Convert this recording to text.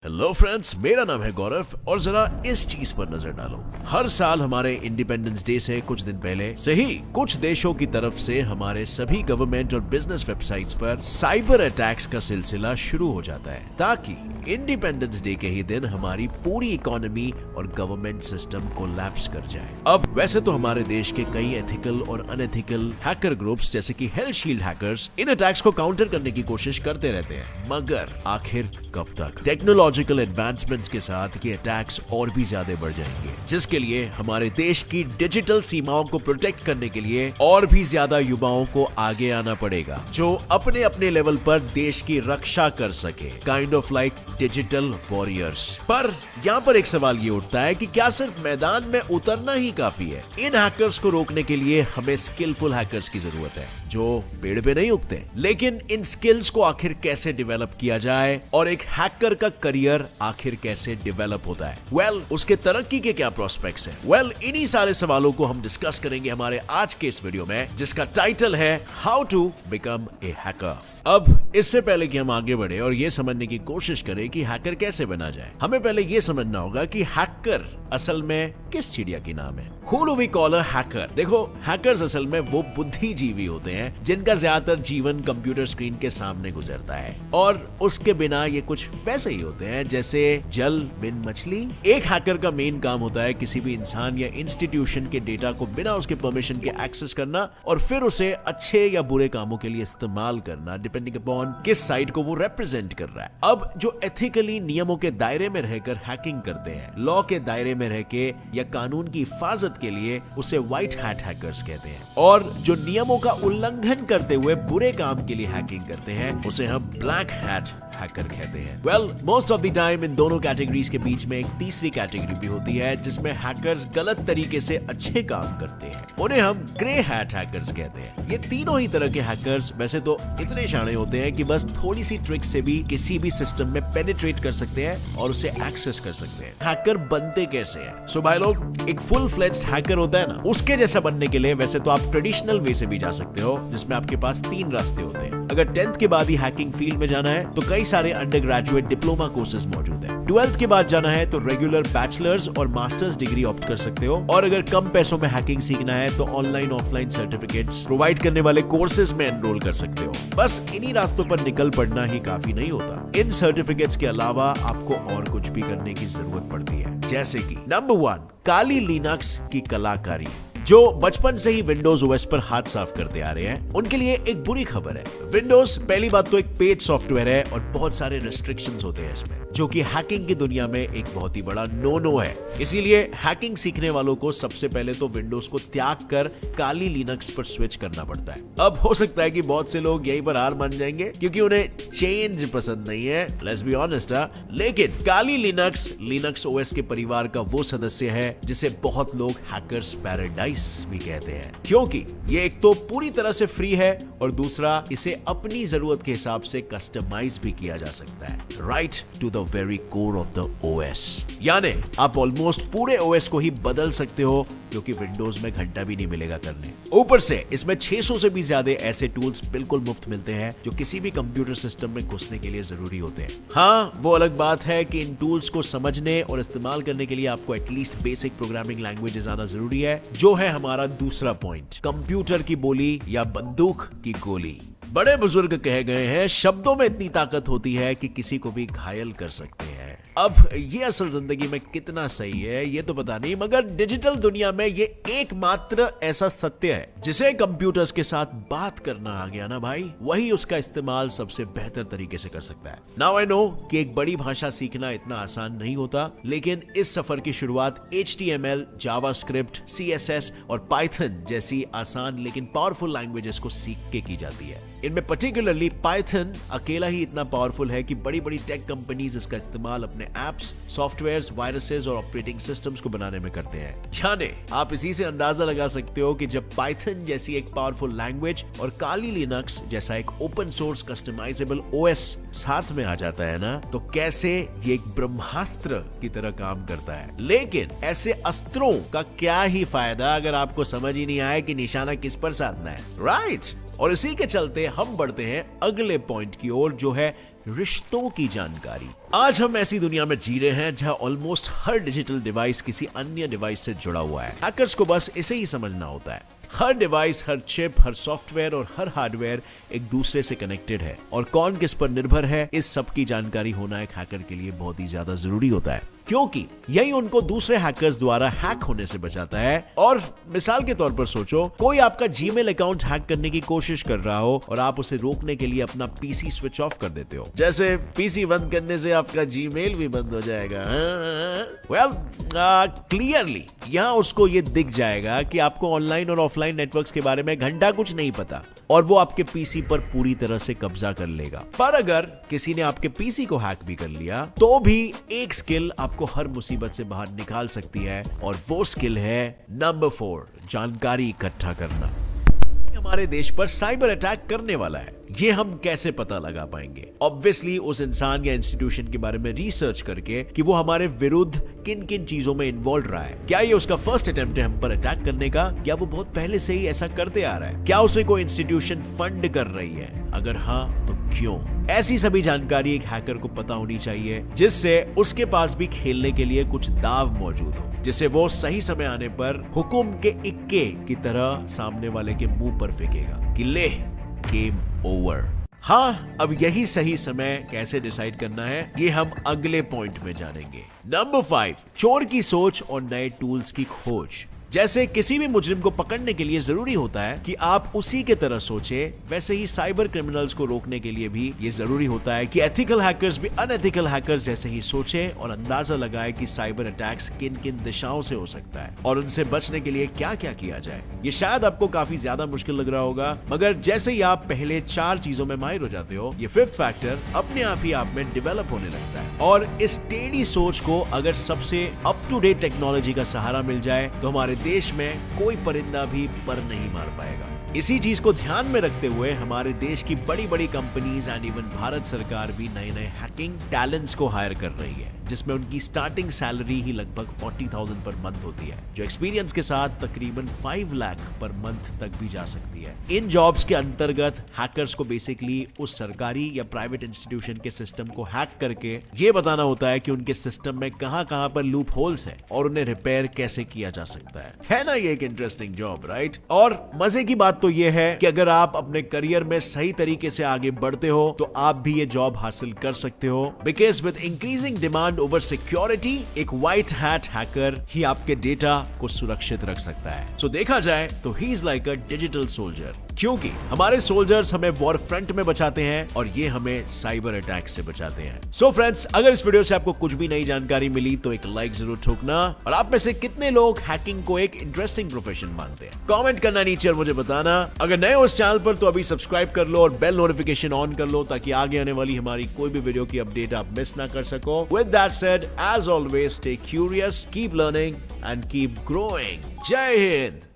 Hello friends, मेरा नाम है गौरव और जरा इस चीज पर नजर डालो। हर साल हमारे इंडिपेंडेंस डे से कुछ दिन पहले से ही कुछ देशों की तरफ से हमारे सभी गवर्नमेंट और बिजनेस वेबसाइट्स पर साइबर अटैक्स का सिलसिला शुरू हो जाता है, ताकि इंडिपेंडेंस डे के ही दिन हमारी पूरी इकोनॉमी और गवर्नमेंट सिस्टम कोलैप्स कर जाए। अब वैसे तो हमारे देश के कई एथिकल और अनएथिकल हैकर ग्रुप्स जैसे कि हेल्थ शील्ड हैकर्स इन अटैक्स को काउंटर करने की कोशिश करते रहते हैं, मगर आखिर कब तक? टेक्नोलॉजिकल एडवांसमेंट्स के साथ ये अटैक्स और भी ज्यादा बढ़ जाएंगे, जिसके लिए हमारे देश की डिजिटल सीमाओं को प्रोटेक्ट करने के लिए और भी ज्यादा युवाओं को आगे आना पड़ेगा, जो अपने अपने लेवल पर देश की रक्षा कर सके, kind of like digital warriors. पर यहाँ पर एक सवाल ये उठता है कि क्या सिर्फ मैदान में उतरना ही काफी है? इन हैकर्स को रोकने के लिए हमें स्किलफुल हैकर्स की जरूरत है, जो पेड़ पे नहीं उगते। लेकिन इन स्किल्स को आखिर कैसे डेवलप किया जाए और एक हैकर का करियर आखिर कैसे डेवलप होता है? उसके तरक्की के क्या प्रोस्पेक्ट्स हैं? इन्हीं सारे सवालों को हम डिस्कस करेंगे हमारे आज के इस वीडियो में, जिसका टाइटल है how to become a hacker. अब इससे पहले कि हम आगे बढ़े और ये समझने की कोशिश करें कि हैकर कैसे बना जाए, हमें पहले ये समझना होगा कि हैकर असल में किस चिड़िया की नाम है। Who do we call a hacker? देखो, हैकर्स असल में वो बुद्धिजीवी होते हैं जिनका ज्यादातर जीवन कंप्यूटर स्क्रीन के सामने गुजरता है, और उसके बिना ये कुछ वैसे ही होते हैं जैसे जल बिन मछली। एक हैकर का मेन काम होता है किसी भी इंसान या इंस्टीट्यूशन के डेटा को बिना उसके परमिशन के एक्सेस करना और फिर उसे अच्छे या बुरे कामों के लिए इस्तेमाल करना, डिपेंडिंग अपॉन किस साइड को वो रिप्रेजेंट कर रहा है। अब जो एथिकली नियमों के दायरे में रहकर हैकिंग करते हैं, लॉ के दायरे में रह के या कानून की हिफाजत के लिए, उसे व्हाइट हैट हैकर्स कहते हैं। और जो नियमों का उल्लंघन करते हुए बुरे काम के लिए हैकिंग करते हैं, उसे हम ब्लैक हैट हैकर कहते हैं। Most of the time in दोनों कैटेगरीज के बीच में एक तीसरी कैटेगरी भी होती है, जिसमें हैकर्स गलत तरीके से अच्छे काम करते हैं, उन्हें हम ग्रे हैट हैकर्स कहते हैं। ये तीनों ही तरह के हैकर्स वैसे तो इतने शाणे होते हैं कि बस थोड़ी सी ट्रिक से भी किसी भी सिस्टम में पेनिट्रेट कर सकते हैं और उसे एक्सेस कर सकते हैं। हैकर बनते कैसे हैं? सो भाई लोग, एक फुल फ्लेज्ड हैकर होता है ना, उसके जैसा बनने के लिए वैसे तो आप ट्रेडिशनल वे से भी जा सकते हो, जिसमें आपके पास 3 रास्ते होते हैं। अगर 10th के बाद ही हैकिंग फील्ड में जाना है तो कई सारे अंडर ग्रेजुएट डिप्लोमा कोर्सेज मौजूद है। 12th के बाद जाना है तो रेगुलर बैचलर्स और मास्टर्स डिग्री ऑप्ट कर सकते हो, और अगर कम पैसों में हैकिंग सीखना है तो ऑनलाइन ऑफलाइन सर्टिफिकेट्स प्रोवाइड करने वाले कोर्सेज में एनरोल कर सकते हो। बस इन्हीं रास्तों पर निकल पड़ना ही काफी नहीं होता। इन सर्टिफिकेट्स के अलावा आपको और कुछ भी करने की जरूरत पड़ती है, जैसे कि नंबर 1, काली लिनक्स की कलाकारी। जो बचपन से ही विंडोज ओएस पर हाथ साफ करते आ रहे हैं, उनके लिए एक बुरी खबर है। विंडोज पहली बात तो एक पेड सॉफ्टवेयर है और बहुत सारे रेस्ट्रिक्शंस होते हैं इसमें, जो कि हैकिंग की दुनिया में एक बहुत ही बड़ा नो है। इसीलिए हैकिंग सीखने वालों को सबसे पहले तो विंडोज को त्याग कर काली लिनक्स पर स्विच करना पड़ता है। अब हो सकता है कि बहुत से लोग यहीं पर हार मान जाएंगे क्योंकि उन्हें चेंज पसंद नहीं है, लेट्स बी ऑनेस्ट। लेकिन काली लिनक्स लिनक्स ओएस के परिवार का वो सदस्य है जिसे बहुत लोग हैकर्स पैराडाइज भी कहते हैं, क्योंकि ये एक तो पूरी तरह से फ्री है और दूसरा इसे अपनी जरूरत के हिसाब से कस्टमाइज भी किया जा सकता है, right to the very core of the OS. यानी आप ऑलमोस्ट पूरे ओएस को ही बदल सकते हो, क्योंकि विंडोज में घंटा भी नहीं मिलेगा करने। ऊपर से इसमें 600 से भी ज्यादा ऐसे टूल्स बिल्कुल मुफ्त मिलते हैं जो किसी भी कंप्यूटर सिस्टम में घुसने के लिए जरूरी होते हैं। हाँ, वो अलग बात है कि इन टूल्स को समझने और इस्तेमाल करने के लिए आपको एटलीस्ट बेसिक प्रोग्रामिंग लैंग्वेजेस आना जरूरी है, जो है हमारा दूसरा पॉइंट, कंप्यूटर की बोली या बंदूक की गोली। बड़े बुजुर्ग कह गए हैं, शब्दों में इतनी ताकत होती है कि किसी को भी घायल कर सकते हैं। अब ये असल जिंदगी में कितना सही है ये तो पता नहीं, मगर डिजिटल दुनिया में ये एकमात्र ऐसा सत्य है, जिसे कंप्यूटर्स के साथ बात करना आ गया ना भाई, वही उसका इस्तेमाल सबसे बेहतर तरीके से कर सकता है। नाउ आई नो कि एक बड़ी भाषा सीखना इतना आसान नहीं होता, लेकिन इस सफर की शुरुआत HTML, जावास्क्रिप्ट, CSS और पाइथन जैसी आसान लेकिन पावरफुल लैंग्वेजेस को सीख के की जाती है। इनमें पर्टिकुलरली पाइथन अकेला ही इतना पावरफुल है कि बड़ी बड़ी टेक कंपनीज इसका इस्तेमाल अपने एप्स, सॉफ्टवेयर्स, वायरसेस और ऑपरेटिंग सिस्टम्स को बनाने में करते हैं। यानी आप इसी से अंदाजा लगा सकते हो कि जब पाइथन जैसी एक पावरफुल लैंग्वेज और काली लिनक्स जैसा एक ओपन सोर्स कस्टमाइजेबल ओएस साथ में आ जाता है ना, तो कैसे ये एक ब्रह्मास्त्र की तरह काम करता है। लेकिन ऐसे अस्त्रों का क्या ही फायदा अगर आपको समझ ही नहीं आए कि निशाना किस पर साधना है, राइट? और इसी के चलते हम बढ़ते हैं अगले पॉइंट की ओर, जो है रिश्तों की जानकारी। आज हम ऐसी दुनिया में जी रहे हैं जहां ऑलमोस्ट हर डिजिटल डिवाइस किसी अन्य डिवाइस से जुड़ा हुआ है। हैकर्स को बस इसे ही समझना होता है। हर डिवाइस, हर चिप, हर सॉफ्टवेयर और हर हार्डवेयर एक दूसरे से कनेक्टेड है और कौन किस पर निर्भर है, इस सब की जानकारी होना एक हैकर के लिए बहुत ही ज्यादा जरूरी होता है, क्योंकि यही उनको दूसरे हैकर्स द्वारा हैक होने से बचाता है। और मिसाल के तौर पर सोचो, कोई आपका जीमेल अकाउंट हैक करने की कोशिश कर रहा हो और आप उसे रोकने के लिए अपना पीसी स्विच ऑफ कर देते हो। जैसे पीसी बंद करने से आपका जीमेल भी बंद हो जाएगा। वेल, क्लियरली यहाँ उसको ये दिख जाएगा कि आपको ऑनलाइन और ऑफलाइन नेटवर्क्स के बारे में घंटा कुछ नहीं पता और वो आपके पीसी पर पूरी तरह से कब्जा कर लेगा। पर अगर किसी ने आपके पीसी को हैक भी कर लिया तो भी एक स्किल आपको हर मुसीबत से बाहर निकाल सकती है और वो स्किल है नंबर 4, जानकारी इकट्ठा करना। हमारे देश पर साइबर अटैक करने वाला है, ये हम कैसे पता लगा पाएंगे? ऑब्वियसली उस इंसान या इंस्टीट्यूशन के बारे में रिसर्च करके कि वो हमारे विरुद्ध किन किन चीजों में इन्वॉल्व रहा है। क्या ये उसका फर्स्ट अटेम्प्ट है हम पर अटैक करने का, या वो बहुत पहले से ही ऐसा करते आ रहा है? क्या उसे कोई इंस्टीट्यूशन फंड कर रही है? अगर हाँ तो क्यों? ऐसी सभी जानकारी एक हैकर को पता होनी चाहिए, जिससे उसके पास भी खेलने के लिए कुछ दाव मौजूद हो, जिसे वो सही समय आने पर हुकुम के इक्के की तरह सामने वाले के मुंह पर फेंकेगा कि ले, गेम ओवर। हाँ, अब यही सही समय कैसे डिसाइड करना है ये हम अगले पॉइंट में जानेंगे। नंबर 5, चोर की सोच और नए टूल्स की खोज। जैसे किसी भी मुजरिम को पकड़ने के लिए जरूरी होता है कि आप उसी के तरह सोचे, वैसे ही साइबर क्रिमिनल्स को रोकने के लिए भी ये जरूरी होता है कि एथिकल हैकर्स भी अनएथिकल हैकर्स जैसे ही सोचे और अंदाजा लगाए कि साइबर अटैक्स किन किन दिशाओं से हो सकता है और उनसे बचने के लिए क्या क्या किया जाए। ये शायद आपको काफी ज्यादा मुश्किल लग रहा होगा, मगर जैसे ही आप पहले 4 चीजों में माहिर हो जाते हो, ये 5th फैक्टर अपने आप ही आप में डेवलप होने लगता है। और इस टेढ़ी सोच को अगर सबसे अप टू डेट टेक्नोलॉजी का सहारा मिल जाए तो हमारे देश में कोई परिंदा भी पर नहीं मार पाएगा। इसी चीज को ध्यान में रखते हुए हमारे देश की बड़ी बड़ी कंपनीज एंड इवन भारत सरकार भी नए नए हैकिंग टैलेंट्स को हायर कर रही है, जिसमें उनकी स्टार्टिंग सैलरी ही लगभग 40,000 पर मंथ होती है, जो एक्सपीरियंस के साथ तकरीबन 5 लाख पर मंथ तक भी जा सकती है। इन जॉब्स के अंतर्गत हैकर्स को बेसिकली उस सरकारी या प्राइवेट इंस्टीट्यूशन के सिस्टम को हैक करके ये बताना होता है कि उनके सिस्टम में कहां कहां पर लूप होल्स है और उन्हें रिपेयर कैसे किया जा सकता है ना? ये एक इंटरेस्टिंग जॉब, राइट? और मजे की बात तो ये है कि अगर आप अपने करियर में सही तरीके से आगे बढ़ते हो तो आप भी ये जॉब हासिल कर सकते हो, because with increasing demand over security, एक व्हाइट हैट हैकर ही आपके डेटा को सुरक्षित रख सकता है। सो देखा जाए तो he is like a digital soldier, क्योंकि हमारे सोल्जर्स हमें वॉर फ्रंट में बचाते हैं और ये हमें साइबर अटैक से बचाते हैं। सो फ्रेंड्स, अगर इस वीडियो से आपको कुछ भी नई जानकारी मिली तो एक लाइक जरूर ठोकना, और आप में से कितने लोग हैकिंग को एक इंटरेस्टिंग प्रोफेशन मानते हैं, कमेंट करना नीचे और मुझे बताना। अगर नए हो इस चैनल पर तो अभी सब्सक्राइब कर लो और बेल नोटिफिकेशन ऑन कर लो, ताकि आगे आने वाली हमारी कोई भी वीडियो की अपडेट आप मिस ना कर सको। With that said, as always, stay curious, keep learning and keep growing. जय हिंद।